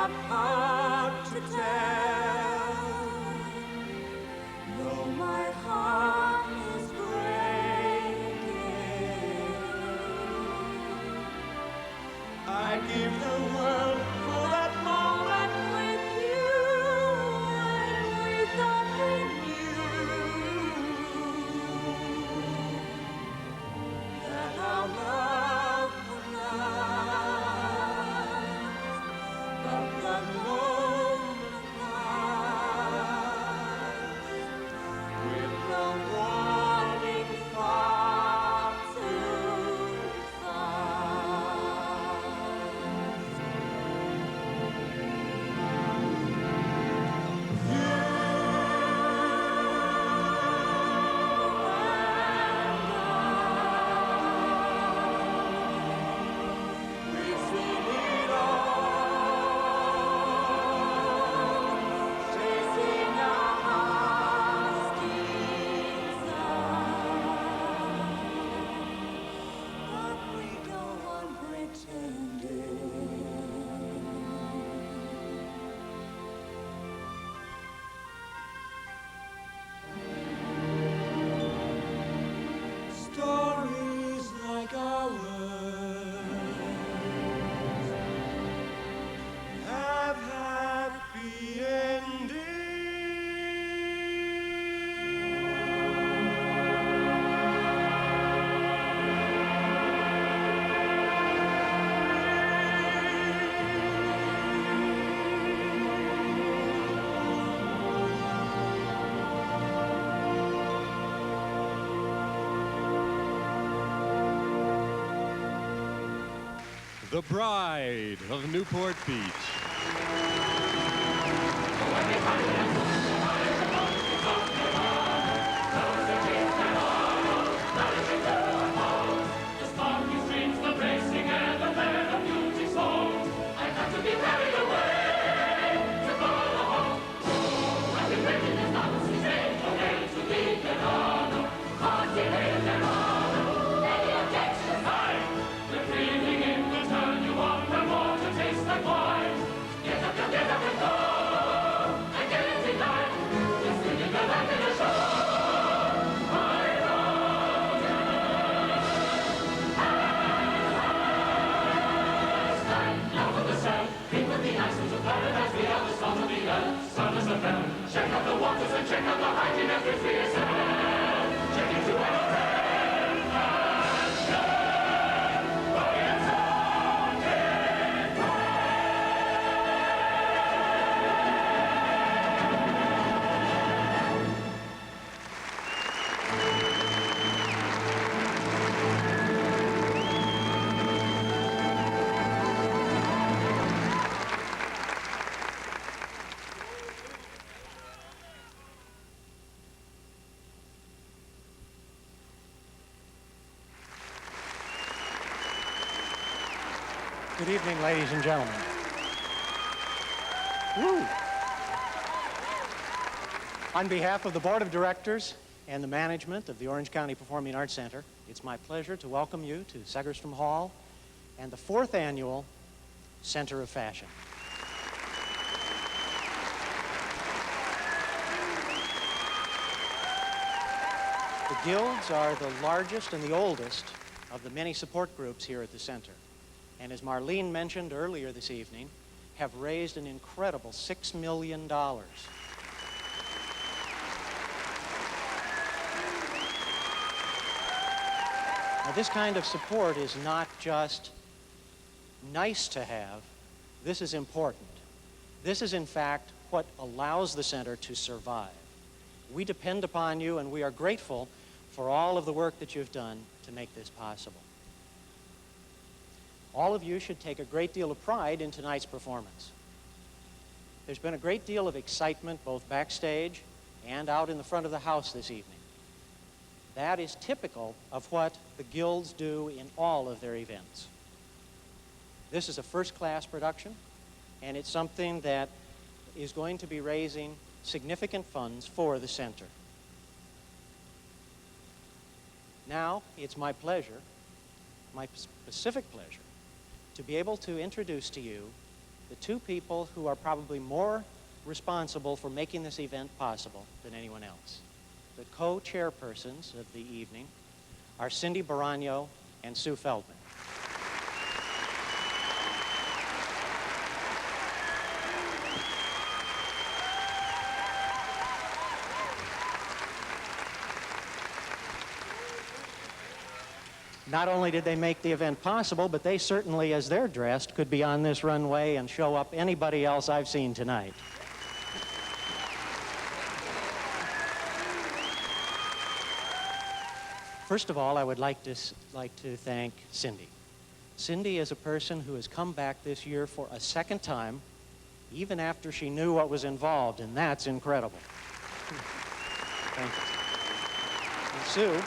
not hard to tell, though my heart is breaking. I give the world for that moment with you, and we thought we knew that our love would last, but the moment passed with the warning far too fast. We've seen it all, chasing our heart's desire, but we go on pretending. Stories like ours have happy endings. The Bride of Newport Beach. Good evening, ladies and gentlemen. Woo. On behalf of the Board of Directors and the management of the Orange County Performing Arts Center, it's my pleasure to welcome you to Segerstrom Hall and the 4th Annual Center of Fashion. The guilds are the largest and the oldest of the many support groups here at the center. And as Marlene mentioned earlier this evening, have raised an incredible $6 million. Now, this kind of support is not just nice to have, this is important. This is, in fact, what allows the center to survive. We depend upon you, and we are grateful for all of the work that you've done to make this possible. All of you should take a great deal of pride in tonight's performance. There's been a great deal of excitement both backstage and out in the front of the house this evening. That is typical of what the guilds do in all of their events. This is a first-class production, and it's something that is going to be raising significant funds for the center. Now, it's my pleasure, my specific pleasure, to be able to introduce to you the the two people who are probably more responsible for making this event possible than anyone else. The co-chairpersons of the evening are Cindy Barano and Sue Feldman. Not only did they make the event possible, but they certainly, as they're dressed, could be on this runway and show up anybody else I've seen tonight. First of all, I would like to thank Cindy. Cindy is a person who has come back this year for a second time, even after she knew what was involved, and that's incredible. Thank you. And Sue,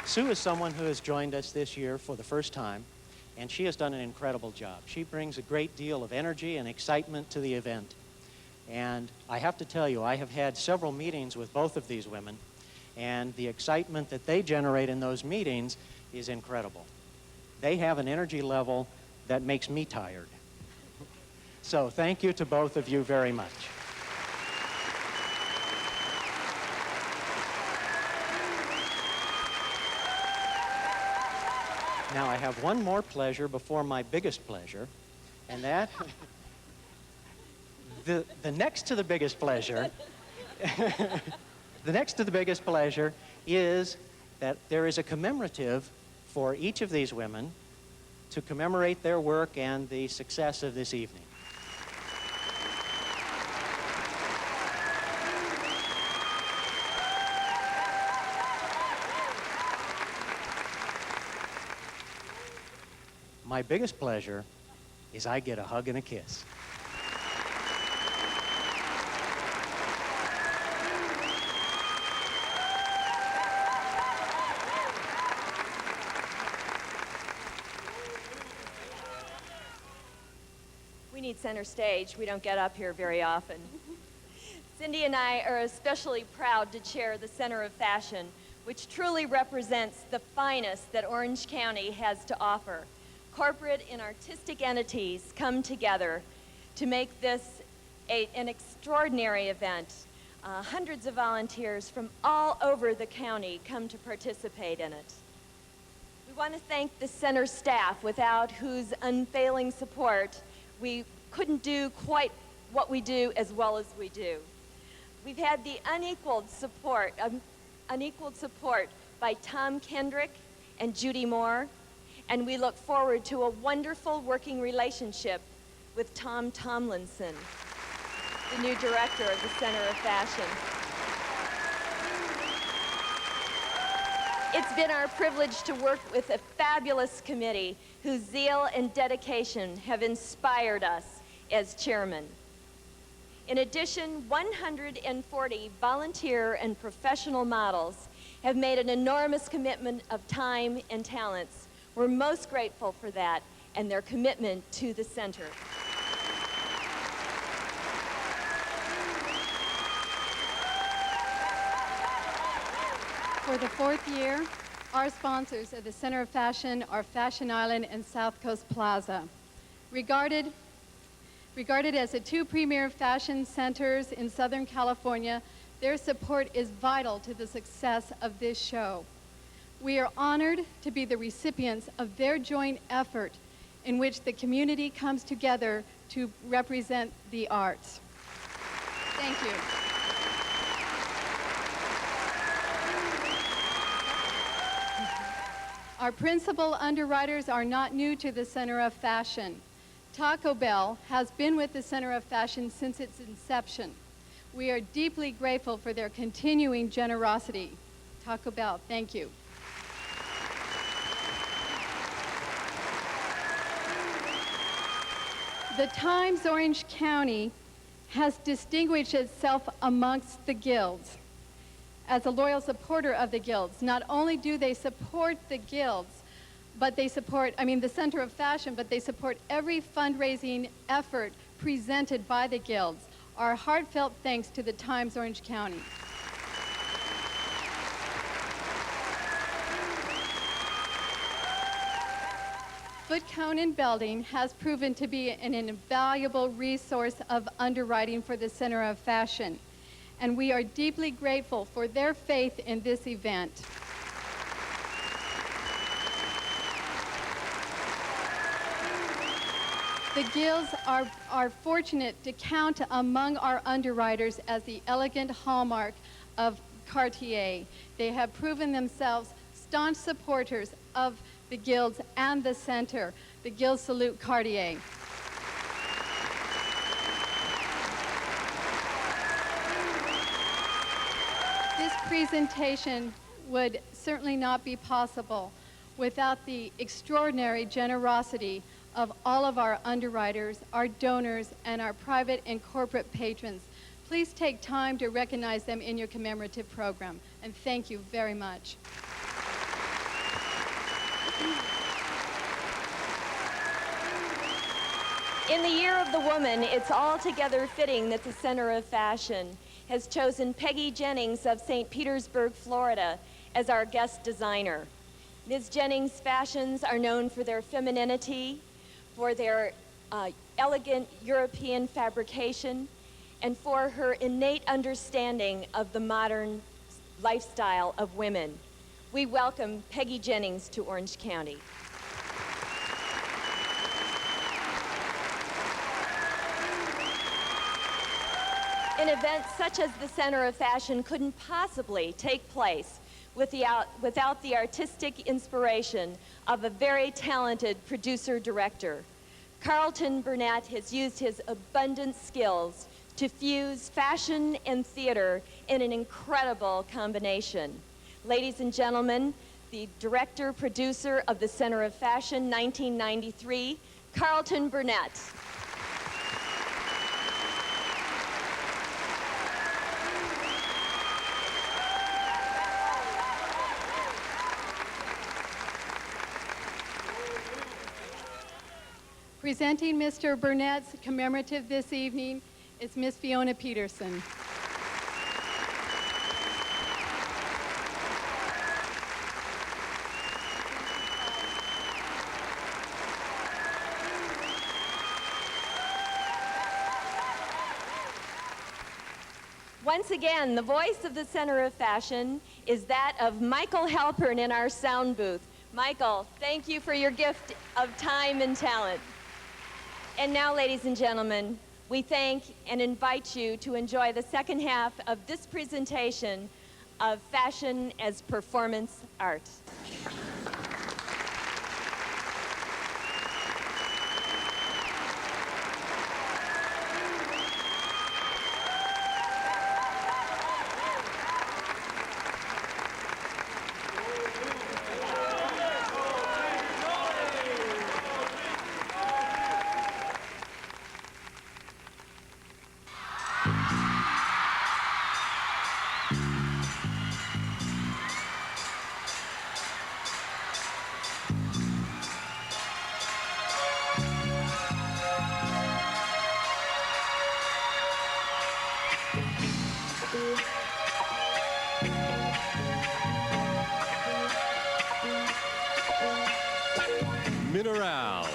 Sue is someone who has joined us this year for the first time, and she has done an incredible job. She brings a great deal of energy and excitement to the event. And I have to tell you, I have had several meetings with both of these women, and the excitement that they generate in those meetings is incredible. They have an energy level that makes me tired. So thank you to both of you very much. Now, I have one more pleasure before my biggest pleasure, and that, the next to the biggest pleasure, the next to the biggest pleasure is that there is a commemorative for each of these women to commemorate their work and the success of this evening. My biggest pleasure is I get a hug and a kiss. We need center stage. We don't get up here very often. Cindy and I are especially proud to chair the Center of Fashion, which truly represents the finest that Orange County has to offer. Corporate and artistic entities come together to make this an extraordinary event. Hundreds of volunteers from all over the county come to participate in it. We want to thank the center staff, without whose unfailing support we couldn't do quite what we do as well as we do. We've had the unequaled support by Tom Kendrick and Judy Moore, and we look forward to a wonderful working relationship with Tom Tomlinson, the new director of the Center of Fashion. It's been our privilege to work with a fabulous committee whose zeal and dedication have inspired us as chairman. In addition, 140 volunteer and professional models have made an enormous commitment of time and talents. We're most grateful for that and their commitment to the center. For the fourth year, our sponsors of the Center of Fashion are Fashion Island and South Coast Plaza. Regarded as the two premier fashion centers in Southern California, their support is vital to the success of this show. We are honored to be the recipients of their joint effort in which the community comes together to represent the arts. Thank you. Our principal underwriters are not new to the Center of Fashion. Taco Bell has been with the Center of Fashion since its inception. We are deeply grateful for their continuing generosity. Taco Bell, thank you. The Times Orange County has distinguished itself amongst the guilds. As a loyal supporter of the guilds, not only do they support the guilds, but they support, the Center of Fashion, but they support every fundraising effort presented by the guilds. Our heartfelt thanks to the Times Orange County. Abbott Cohn & Belding has proven to be an invaluable resource of underwriting for the Center of Fashion, and we are deeply grateful for their faith in this event. The Gills are fortunate to count among our underwriters as the elegant hallmark of Cartier. They have proven themselves staunch supporters of the Guilds and the Center. The Gills salute Cartier. This presentation would certainly not be possible without the extraordinary generosity of all of our underwriters, our donors, and our private and corporate patrons. Please take time to recognize them in your commemorative program, and thank you very much. In the Year of the Woman, it's altogether fitting that the Center of Fashion has chosen Peggy Jennings of St. Petersburg, Florida, as our guest designer. Ms. Jennings' fashions are known for their femininity, for their elegant European fabrication, and for her innate understanding of the modern lifestyle of women. We welcome Peggy Jennings to Orange County. An event such as the Center of Fashion couldn't possibly take place without the artistic inspiration of a very talented producer-director. Carlton Burnett has used his abundant skills to fuse fashion and theater in an incredible combination. Ladies and gentlemen, the director-producer of the Center of Fashion 1993, Carlton Burnett. Presenting Mr. Burnett's commemorative this evening is Miss Fiona Peterson. Once again, the voice of the Center of Fashion is that of Michael Halpern in our sound booth. Michael, thank you for your gift of time and talent. And now, ladies and gentlemen, we thank and invite you to enjoy the second half of this presentation of Fashion as Performance Art. Mineral.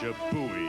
Shabooey.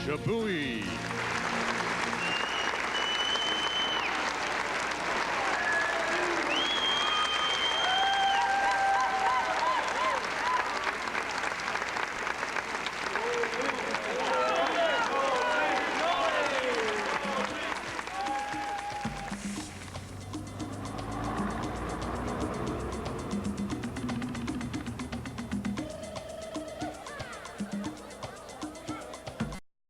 Shabui.